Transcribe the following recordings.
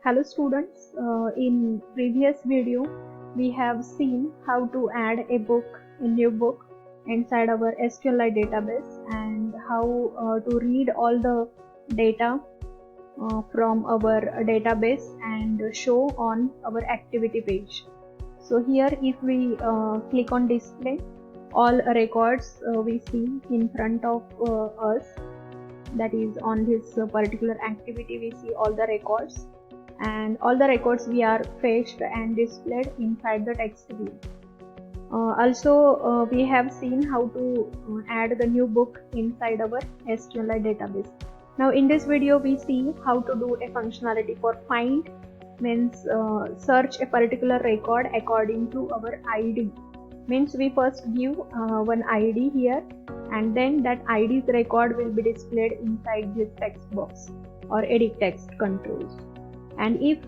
Hello students, in previous video we have seen how to add a new book inside our SQLite database and how to read all the data from our database and show on our activity page. So here if we click on display, all records we see in front of us, that is on this particular activity we see all the records, and all the records we are fetched and displayed inside the text view. Also we have seen how to add the new book inside our SQLite database. Now in this video we see how to do a functionality for find, means search a particular record according to our ID. Means we first give one ID here, and then that ID's record will be displayed inside this text box or edit text controls. And if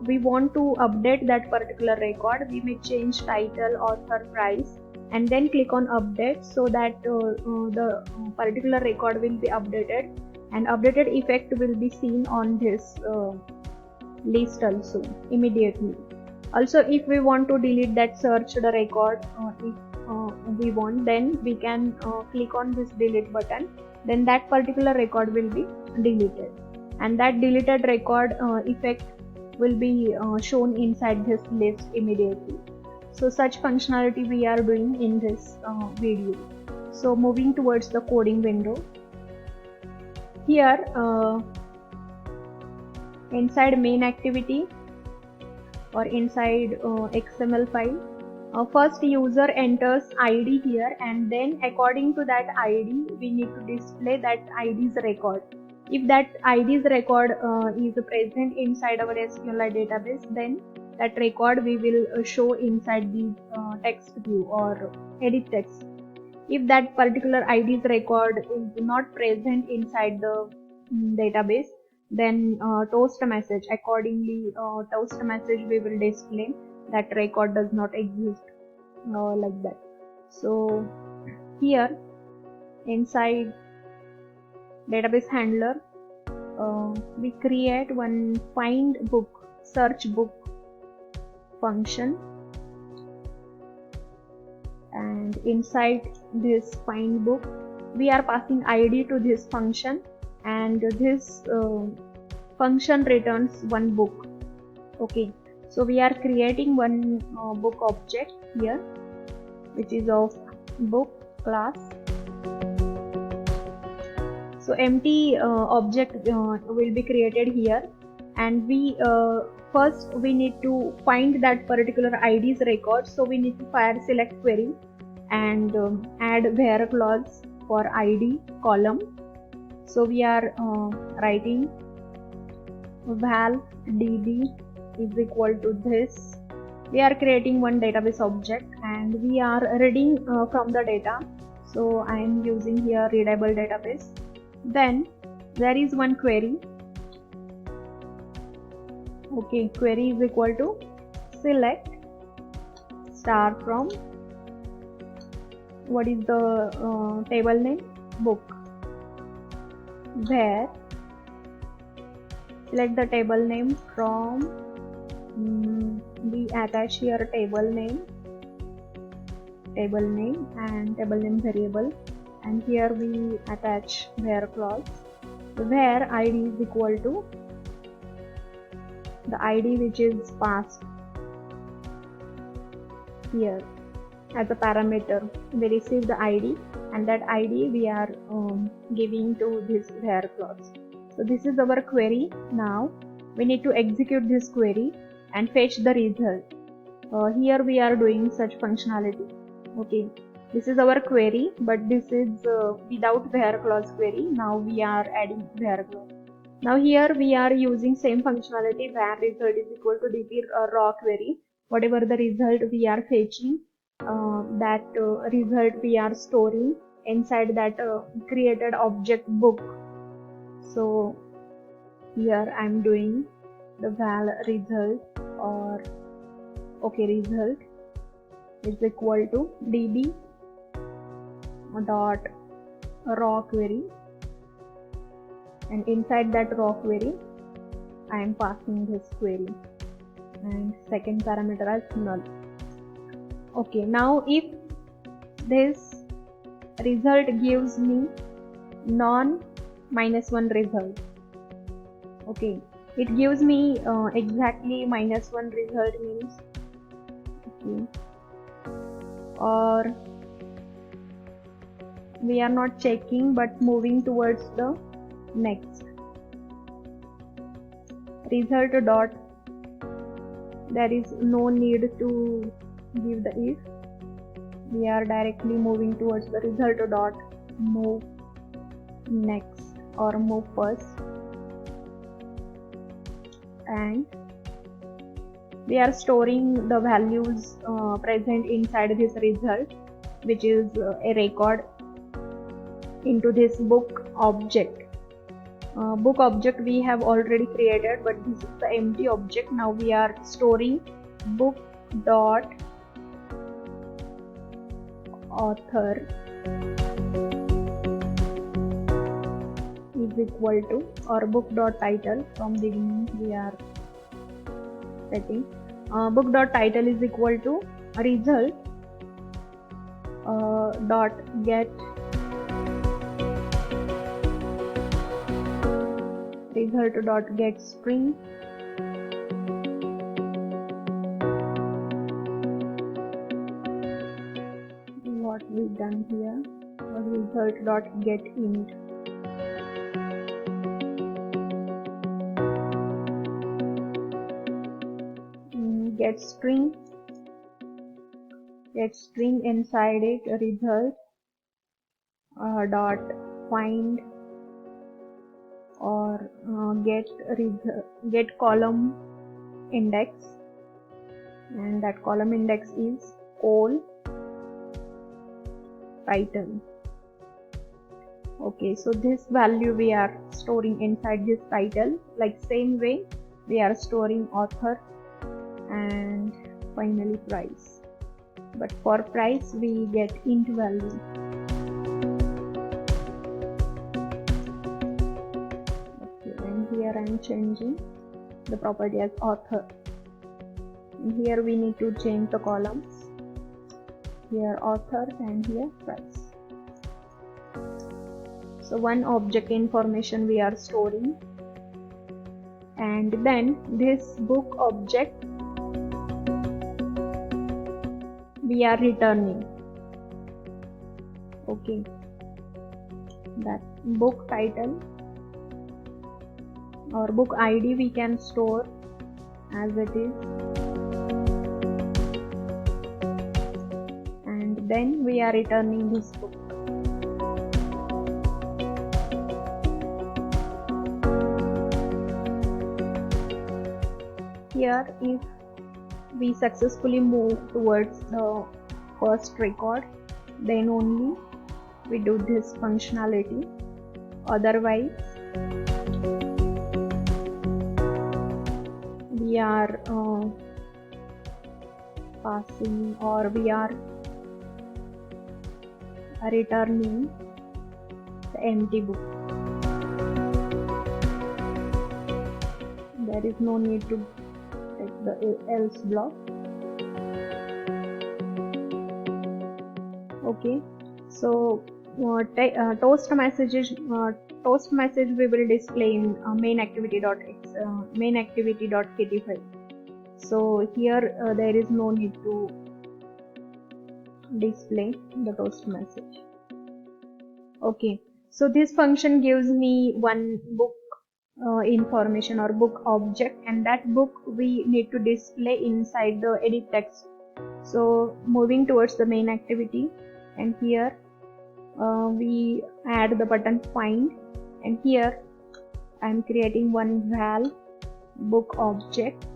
we want to update that particular record, we may change title, author, price, and then click on update, so that the particular record will be updated, and updated effect will be seen on this list also immediately. Also if we want to delete that searched record, if we want, then we can click on this delete button, then that particular record will be deleted, and that deleted record effect will be shown inside this list immediately. So such functionality we are doing in this video. So moving towards the coding window, here inside main activity or inside XML file, first user enters ID here, and then according to that ID we need to display that ID's record. If that ID's record is present inside our SQLite database, then that record we will show inside the text view or edit text. If that particular ID's record is not present inside the database, then toast message, accordingly toast message we will display that record does not exist, like that. So here inside database handler, we create one find book, search book function, and inside this find book we are passing ID to this function, and this function returns one book. Okay, so we are creating one book object here, which is of book class. So empty object will be created here, and we first we need to find that particular ID's record. So we need to fire select query and add where clause for ID column. So we are writing val db is equal to this. We are creating one database object, and we are reading from the data. So I am using here readable database. Then there is one query. Okay, query is equal to select star from, what is the table name, book, where select the table name from, we attach here table name and table name variable, and here we attach where clause, where ID is equal to the ID which is passed here as a parameter. We receive the ID, and that ID we are giving to this where clause. So this is our query. Now we need to execute this query and fetch the result. Here we are doing such functionality. Okay, this is our query, but this is without where clause query. Now we are adding where clause. Now here we are using same functionality, where result is equal to db raw query. Whatever the result we are fetching, that result we are storing inside that created object book. So here I am doing the val result, or okay, result is equal to db dot raw query, and inside that raw query I am passing this query, and second parameter as null. Okay, now if this result gives me non -1 result, okay, it gives me exactly -1 result means, okay, or we are not checking but moving towards the next result dot, there is no need to give the if, we are directly moving towards the result dot move next or move first, and we are storing the values present inside this result, which is a record, into this book object. Book object we have already created, but this is the empty object. Now we are storing book dot author is equal to, or book dot title, from beginning we are setting book dot title is equal to result dot get result dot get string what we done here, result dot get int. Get string inside it result dot find or get column index, and that column index is col title. Okay, so this value we are storing inside this title. Like same way we are storing author and finally price, but for price we get int value. Okay, and here I am changing the property as author, and here we need to change the columns, here author and here price. So one object information we are storing, and then this book object we are returning. Okay, that book title or book ID we can store as it is, and then we are returning this book. Here if we successfully move towards the first record, then only we do this functionality, otherwise we are passing or we are returning the empty book. There is no need to take the else block. Okay, so toast message we will display in main activity dot kt file. So here there is no need to display the toast message. Okay, so this function gives me one book information or book object, and that book we need to display inside the edit text. So moving towards the main activity, and here we add the button find, and here I am creating one val book object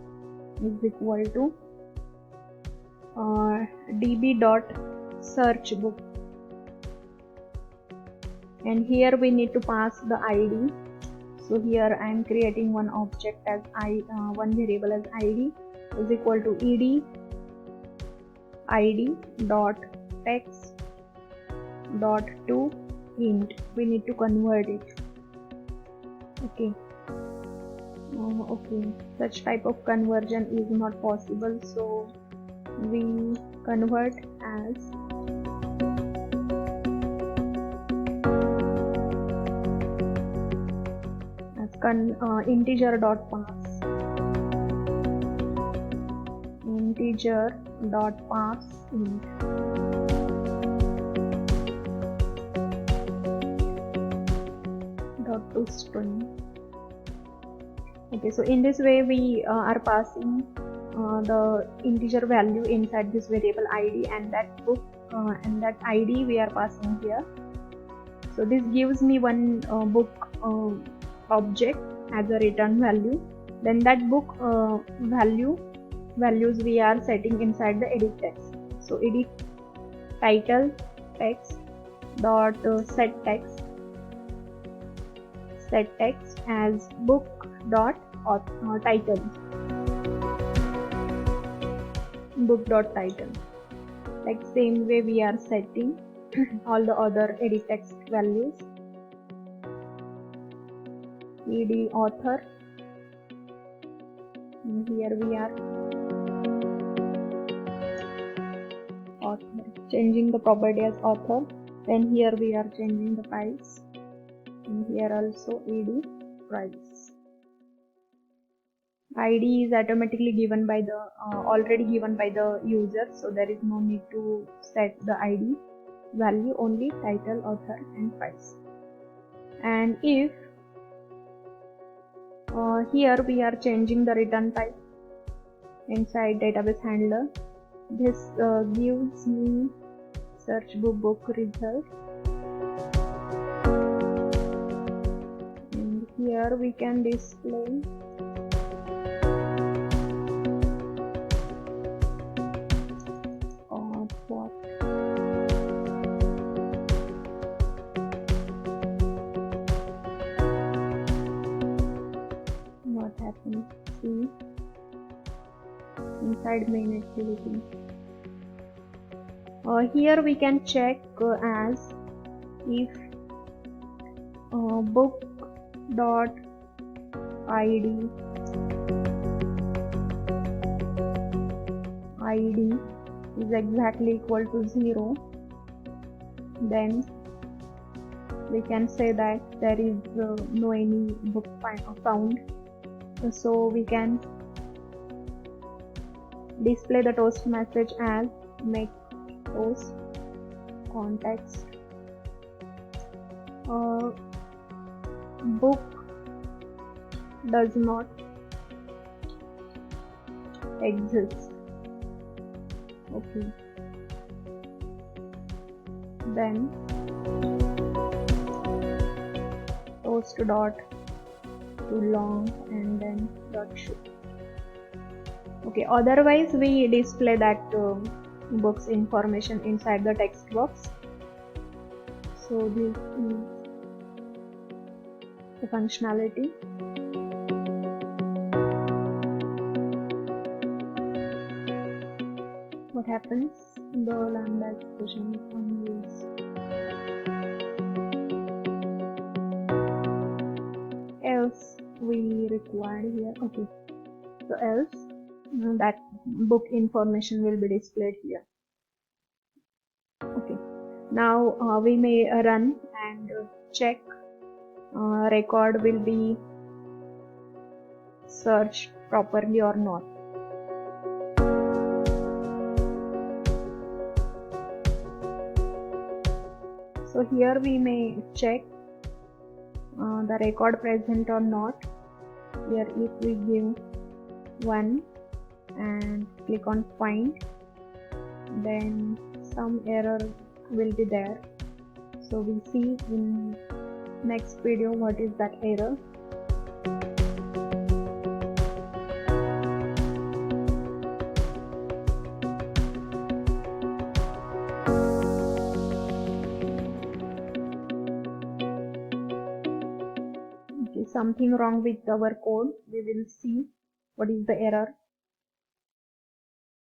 is equal to db dot search book, and here we need to pass the id. So here I am creating one object as one variable as id is equal to ed id dot text dot to int. We need to convert it. Okay, Okay, such type of conversion is not possible, so we convert as integer dot pass int dot to string. Okay, so in this way we are passing the integer value inside this variable id, and that book and that id we are passing here. So this gives me one book object as a return value. Then that book values we are setting inside the edit text. So edit title text dot set text as book dot title book dot title. Like same way we are setting all the other edit text values. ed author, and here we are author, changing the property as author. Then here we are changing the price, and here also ed price. id is automatically given by the already given by the user, so there is no need to set the id value, only title, author and price. And if here we are changing the return type inside database handler, this gives me search book result, and here we can display what happens. See, inside main activity, here we can check as if book dot id is exactly equal to 0, then we can say that there is no any book found. So we can display the toast message as make toast context book does not exist. Okay, then toast dot too long and then dot show. Okay, otherwise we display that book's information inside the text box. So this is the functionality. What happens? The lambda expression is unused. Else we require here. Okay, so else that book information will be displayed here. Okay, now we may run and check record will be searched properly or not. So here we may check the record present or not. Here if we give 1 and click on find, then some error will be there. So we see in next video what is that error. Okay, something wrong with our code. We will see what is the error.